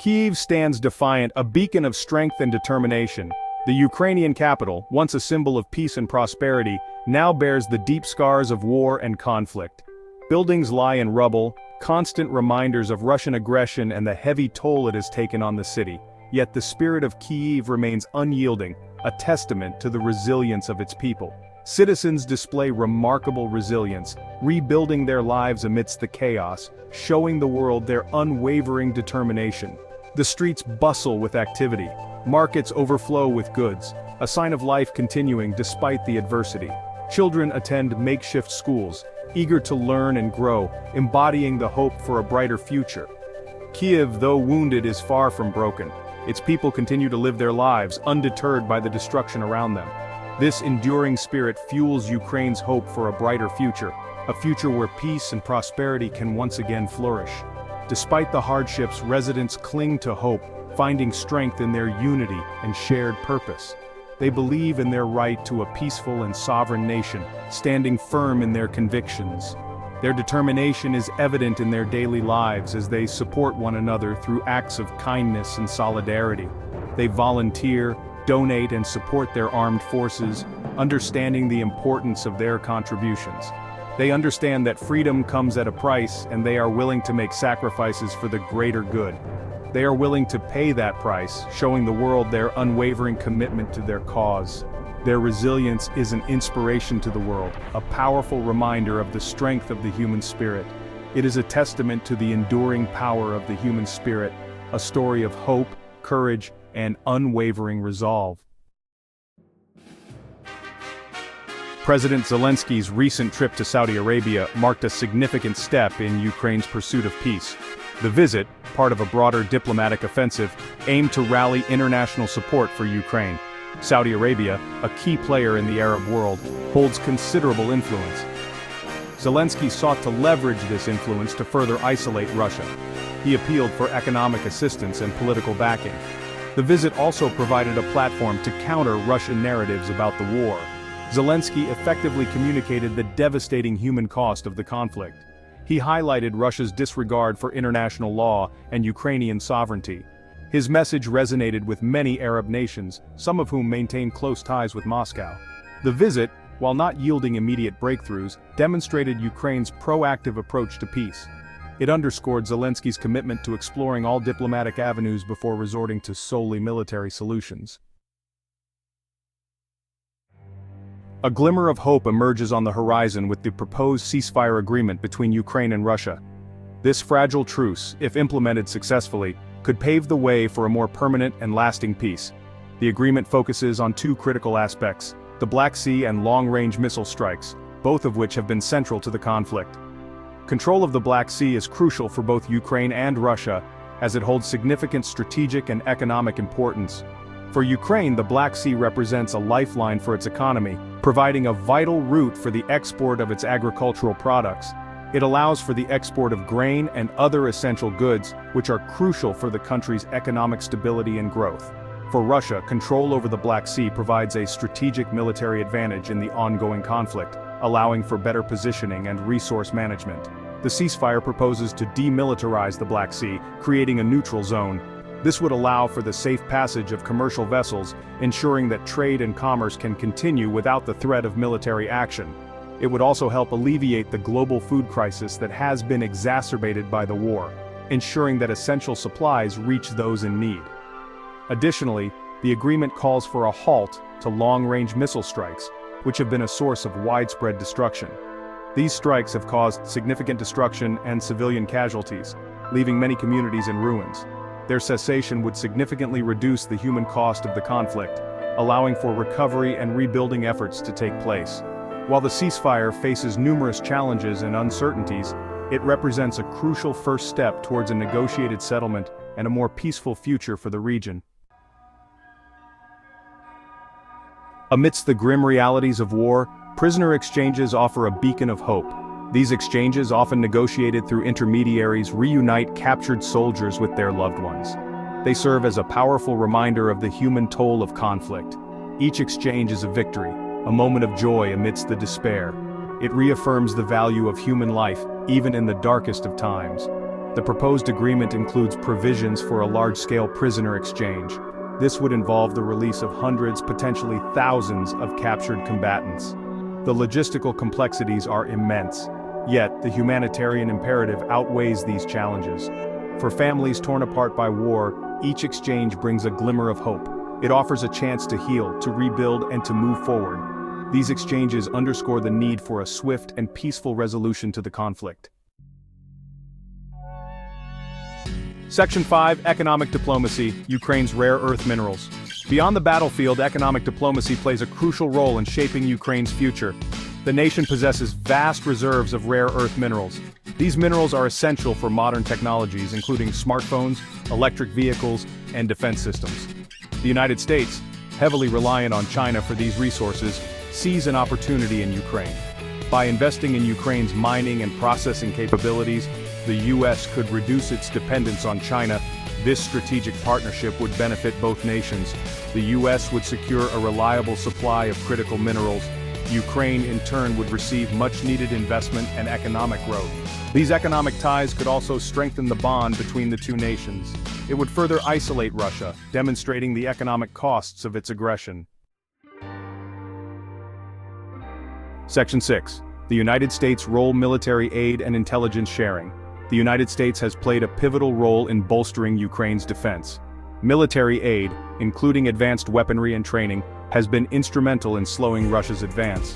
Kyiv stands defiant, a beacon of strength and determination. The Ukrainian capital, once a symbol of peace and prosperity, now bears the deep scars of war and conflict. Buildings lie in rubble, constant reminders of Russian aggression and the heavy toll it has taken on the city. Yet the spirit of Kyiv remains unyielding, a testament to the resilience of its people. Citizens display remarkable resilience, rebuilding their lives amidst the chaos, showing the world their unwavering determination. The streets bustle with activity. Markets overflow with goods, a sign of life continuing despite the adversity. Children attend makeshift schools, eager to learn and grow, embodying the hope for a brighter future. Kyiv, though wounded, is far from broken. Its people continue to live their lives, undeterred by the destruction around them. This enduring spirit fuels Ukraine's hope for a brighter future, a future where peace and prosperity can once again flourish. Despite the hardships, residents cling to hope, finding strength in their unity and shared purpose. They believe in their right to a peaceful and sovereign nation, standing firm in their convictions. Their determination is evident in their daily lives as they support one another through acts of kindness and solidarity. They volunteer, donate and support their armed forces, understanding the importance of their contributions. They understand that freedom comes at a price, and they are willing to make sacrifices for the greater good. They are willing to pay that price, showing the world their unwavering commitment to their cause. Their resilience is an inspiration to the world, a powerful reminder of the strength of the human spirit. It is a testament to the enduring power of the human spirit, a story of hope, courage, and unwavering resolve. President Zelensky's recent trip to Saudi Arabia marked a significant step in Ukraine's pursuit of peace. The visit, part of a broader diplomatic offensive, aimed to rally international support for Ukraine. Saudi Arabia, a key player in the Arab world, holds considerable influence. Zelensky sought to leverage this influence to further isolate Russia. He appealed for economic assistance and political backing. The visit also provided a platform to counter Russian narratives about the war. Zelensky effectively communicated the devastating human cost of the conflict. He highlighted Russia's disregard for international law and Ukrainian sovereignty. His message resonated with many Arab nations, some of whom maintain close ties with Moscow. The visit, while not yielding immediate breakthroughs, demonstrated Ukraine's proactive approach to peace. It underscored Zelensky's commitment to exploring all diplomatic avenues before resorting to solely military solutions. A glimmer of hope emerges on the horizon with the proposed ceasefire agreement between Ukraine and Russia. This fragile truce, if implemented successfully, could pave the way for a more permanent and lasting peace. The agreement focuses on two critical aspects: the Black Sea and long-range missile strikes, both of which have been central to the conflict. Control of the Black Sea is crucial for both Ukraine and Russia, as it holds significant strategic and economic importance. For Ukraine, the Black Sea represents a lifeline for its economy, providing a vital route for the export of its agricultural products. It allows for the export of grain and other essential goods, which are crucial for the country's economic stability and growth. For Russia, control over the Black Sea provides a strategic military advantage in the ongoing conflict, allowing for better positioning and resource management. The ceasefire proposes to demilitarize the Black Sea, creating a neutral zone. This would allow for the safe passage of commercial vessels, ensuring that trade and commerce can continue without the threat of military action. It would also help alleviate the global food crisis that has been exacerbated by the war, ensuring that essential supplies reach those in need. Additionally, the agreement calls for a halt to long-range missile strikes, which have been a source of widespread destruction. These strikes have caused significant destruction and civilian casualties, leaving many communities in ruins. Their cessation would significantly reduce the human cost of the conflict, allowing for recovery and rebuilding efforts to take place. While the ceasefire faces numerous challenges and uncertainties, it represents a crucial first step towards a negotiated settlement and a more peaceful future for the region. Amidst the grim realities of war, prisoner exchanges offer a beacon of hope. These exchanges, often negotiated through intermediaries, reunite captured soldiers with their loved ones. They serve as a powerful reminder of the human toll of conflict. Each exchange is a victory, a moment of joy amidst the despair. It reaffirms the value of human life, even in the darkest of times. The proposed agreement includes provisions for a large-scale prisoner exchange. This would involve the release of hundreds, potentially thousands, of captured combatants. The logistical complexities are immense, yet the humanitarian imperative outweighs these challenges. For families torn apart by war, each exchange brings a glimmer of hope. It offers a chance to heal, to rebuild, and to move forward. These exchanges underscore the need for a swift and peaceful resolution to the conflict. Section 5. Economic diplomacy, Ukraine's rare earth minerals. Beyond the battlefield, economic diplomacy plays a crucial role in shaping Ukraine's future. The nation possesses vast reserves of rare earth minerals. These minerals are essential for modern technologies, including smartphones, electric vehicles, and defense systems. The United States, heavily reliant on China for these resources, sees an opportunity in Ukraine. By investing in Ukraine's mining and processing capabilities, the U.S. could reduce its dependence on China. This strategic partnership would benefit both nations. The U.S. would secure a reliable supply of critical minerals. Ukraine, in turn, would receive much-needed investment and economic growth. These economic ties could also strengthen the bond between the two nations. It would further isolate Russia, demonstrating the economic costs of its aggression. Section 6. The United States' role: military aid and intelligence sharing. The United States has played a pivotal role in bolstering Ukraine's defense. Military aid, including advanced weaponry and training, has been instrumental in slowing Russia's advance.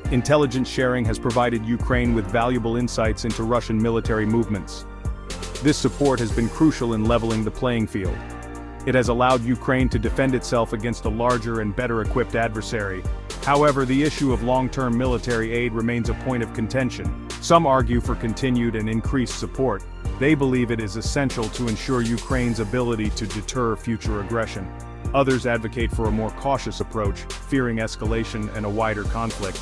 Intelligence sharing has provided Ukraine with valuable insights into Russian military movements. This support has been crucial in leveling the playing field. It has allowed Ukraine to defend itself against a larger and better-equipped adversary. However, the issue of long-term military aid remains a point of contention. Some argue for continued and increased support. They believe it is essential to ensure Ukraine's ability to deter future aggression. Others advocate for a more cautious approach, fearing escalation and a wider conflict.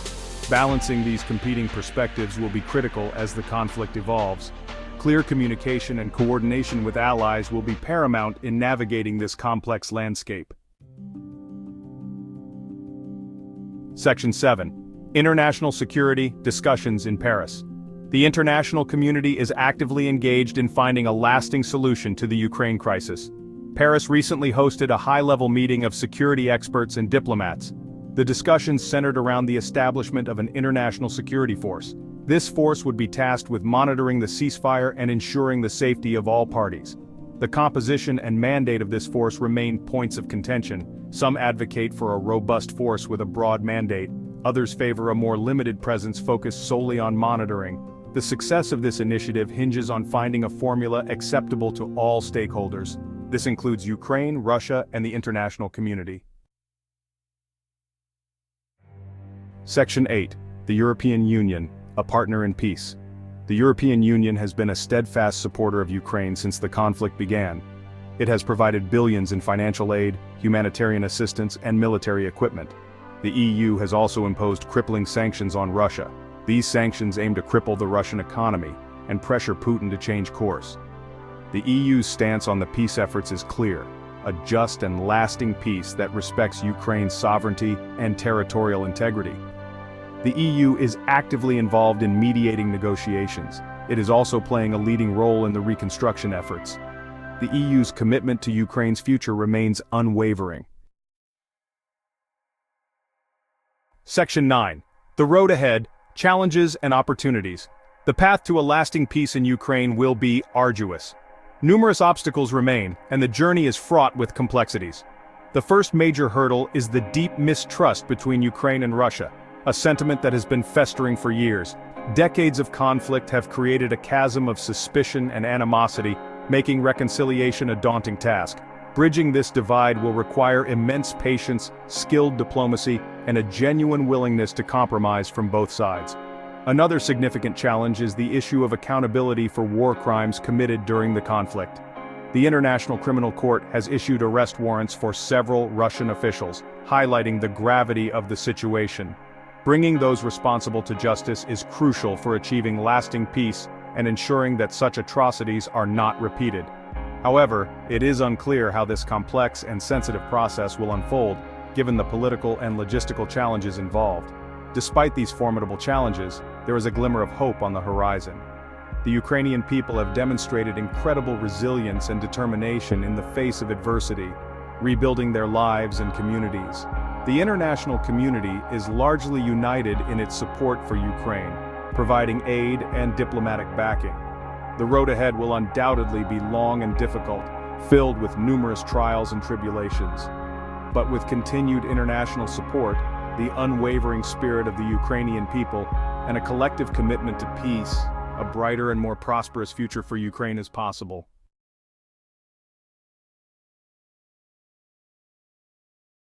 Balancing these competing perspectives will be critical as the conflict evolves. Clear communication and coordination with allies will be paramount in navigating this complex landscape. Section 7. International security discussions in Paris. The international community is actively engaged in finding a lasting solution to the Ukraine crisis. Paris recently hosted a high-level meeting of security experts and diplomats. The discussions centered around the establishment of an international security force. This force would be tasked with monitoring the ceasefire and ensuring the safety of all parties. The composition and mandate of this force remain points of contention. Some advocate for a robust force with a broad mandate. Others favor a more limited presence focused solely on monitoring. The success of this initiative hinges on finding a formula acceptable to all stakeholders. This includes Ukraine, Russia, and the international community. Section 8. The European Union, a partner in peace. The European Union has been a steadfast supporter of Ukraine since the conflict began. It has provided billions in financial aid, humanitarian assistance, and military equipment. The EU has also imposed crippling sanctions on Russia. These sanctions aim to cripple the Russian economy and pressure Putin to change course. The EU's stance on the peace efforts is clear: a just and lasting peace that respects Ukraine's sovereignty and territorial integrity. The EU is actively involved in mediating negotiations. It is also playing a leading role in the reconstruction efforts. The EU's commitment to Ukraine's future remains unwavering. Section 9. The road ahead, challenges and opportunities. The path to a lasting peace in Ukraine will be arduous. Numerous obstacles remain, and the journey is fraught with complexities. The first major hurdle is the deep mistrust between Ukraine and Russia, a sentiment that has been festering for years. Decades of conflict have created a chasm of suspicion and animosity, making reconciliation a daunting task. Bridging this divide will require immense patience, skilled diplomacy, and a genuine willingness to compromise from both sides. Another significant challenge is the issue of accountability for war crimes committed during the conflict. The International Criminal Court has issued arrest warrants for several Russian officials, highlighting the gravity of the situation. Bringing those responsible to justice is crucial for achieving lasting peace and ensuring that such atrocities are not repeated. However, it is unclear how this complex and sensitive process will unfold, given the political and logistical challenges involved. Despite these formidable challenges, there is a glimmer of hope on the horizon. The Ukrainian people have demonstrated incredible resilience and determination in the face of adversity, rebuilding their lives and communities. The international community is largely united in its support for Ukraine, providing aid and diplomatic backing. The road ahead will undoubtedly be long and difficult, filled with numerous trials and tribulations. But with continued international support, the unwavering spirit of the Ukrainian people, and a collective commitment to peace, a brighter and more prosperous future for Ukraine is possible.